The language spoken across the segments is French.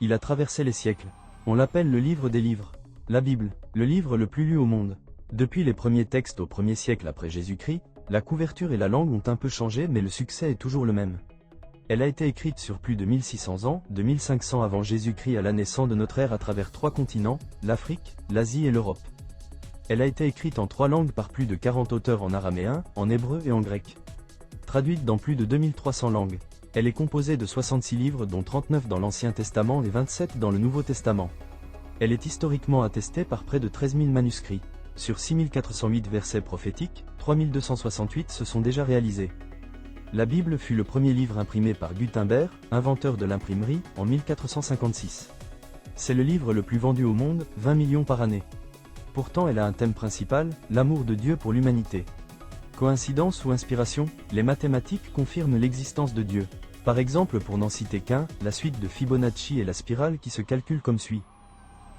Il a traversé les siècles. On l'appelle le livre des livres. La Bible, le livre le plus lu au monde. Depuis les premiers textes au 1er siècle après Jésus-Christ, la couverture et la langue ont un peu changé mais le succès est toujours le même. Elle a été écrite sur plus de 1600 ans, de 1500 avant Jésus-Christ à l'année 100 de notre ère à travers 3 continents, l'Afrique, l'Asie et l'Europe. Elle a été écrite en 3 langues par plus de 40 auteurs en araméen, en hébreu et en grec. Traduite dans plus de 2300 langues, elle est composée de 66 livres dont 39 dans l'Ancien Testament et 27 dans le Nouveau Testament. Elle est historiquement attestée par près de 13 000 manuscrits. Sur 6408 versets prophétiques, 3268 se sont déjà réalisés. La Bible fut le premier livre imprimé par Gutenberg, inventeur de l'imprimerie, en 1456. C'est le livre le plus vendu au monde, 20 millions par année. Pourtant elle a un thème principal, l'amour de Dieu pour l'humanité. Coïncidence ou inspiration, les mathématiques confirment l'existence de Dieu. Par exemple pour n'en citer qu'un, la suite de Fibonacci et la spirale qui se calcule comme suit.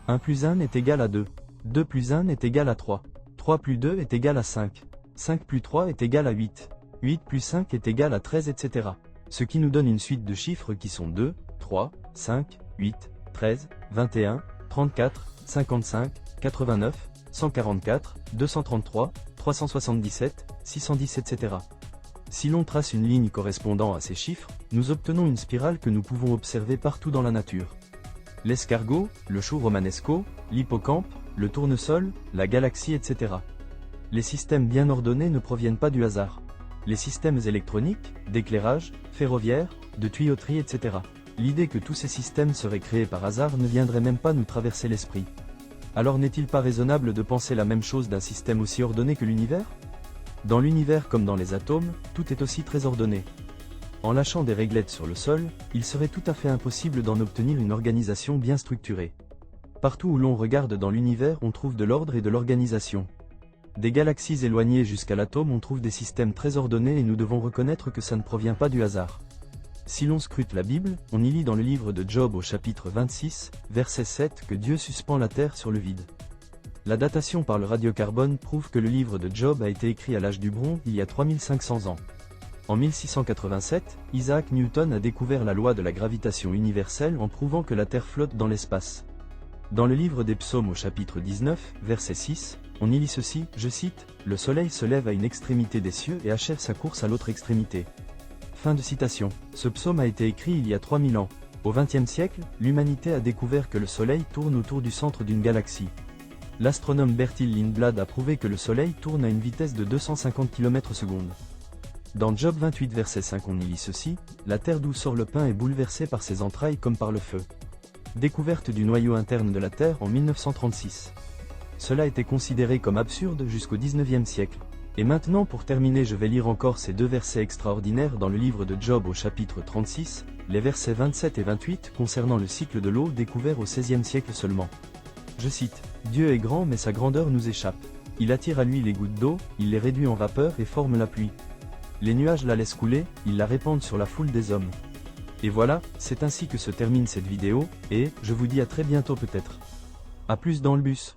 1 plus 1 est égal à 2. 2 plus 1 est égal à 3. 3 plus 2 est égal à 5. 5 plus 3 est égal à 8. 8 plus 5 est égal à 13 etc. Ce qui nous donne une suite de chiffres qui sont 2, 3, 5, 8, 13, 21, 34, 55, 89, 144, 233, 377, 610 etc. Si l'on trace une ligne correspondant à ces chiffres, nous obtenons une spirale que nous pouvons observer partout dans la nature. L'escargot, le chou romanesco, l'hippocampe, le tournesol, la galaxie etc. Les systèmes bien ordonnés ne proviennent pas du hasard. Les systèmes électroniques, d'éclairage, ferroviaires, de tuyauterie etc. L'idée que tous ces systèmes seraient créés par hasard ne viendrait même pas nous traverser l'esprit. Alors n'est-il pas raisonnable de penser la même chose d'un système aussi ordonné que l'univers? Dans l'univers comme dans les atomes, tout est aussi très ordonné. En lâchant des réglettes sur le sol, il serait tout à fait impossible d'en obtenir une organisation bien structurée. Partout où l'on regarde dans l'univers on trouve de l'ordre et de l'organisation. Des galaxies éloignées jusqu'à l'atome on trouve des systèmes très ordonnés et nous devons reconnaître que ça ne provient pas du hasard. Si l'on scrute la Bible, on y lit dans le livre de Job au chapitre 26, verset 7 que Dieu suspend la terre sur le vide. La datation par le radiocarbone prouve que le livre de Job a été écrit à l'âge du bronze il y a 3500 ans. En 1687, Isaac Newton a découvert la loi de la gravitation universelle en prouvant que la Terre flotte dans l'espace. Dans le livre des Psaumes au chapitre 19, verset 6, on y lit ceci, je cite, « Le soleil se lève à une extrémité des cieux et achève sa course à l'autre extrémité. » Fin de citation. Ce psaume a été écrit il y a 3000 ans. Au XXe siècle, l'humanité a découvert que le soleil tourne autour du centre d'une galaxie. L'astronome Bertil Lindblad a prouvé que le soleil tourne à une vitesse de 250 km/s. Dans Job 28 verset 5 on y lit ceci, « La terre d'où sort le pain est bouleversée par ses entrailles comme par le feu. » Découverte du noyau interne de la Terre en 1936. Cela était considéré comme absurde jusqu'au 19e siècle. Et maintenant pour terminer je vais lire encore ces 2 versets extraordinaires dans le livre de Job au chapitre 36, les versets 27 et 28 concernant le cycle de l'eau découvert au XVIe siècle seulement. Je cite, « Dieu est grand mais sa grandeur nous échappe. Il attire à lui les gouttes d'eau, il les réduit en vapeur et forme la pluie. Les nuages la laissent couler, ils la répandent sur la foule des hommes. » Et voilà, c'est ainsi que se termine cette vidéo, et je vous dis à très bientôt peut-être. A plus dans le bus.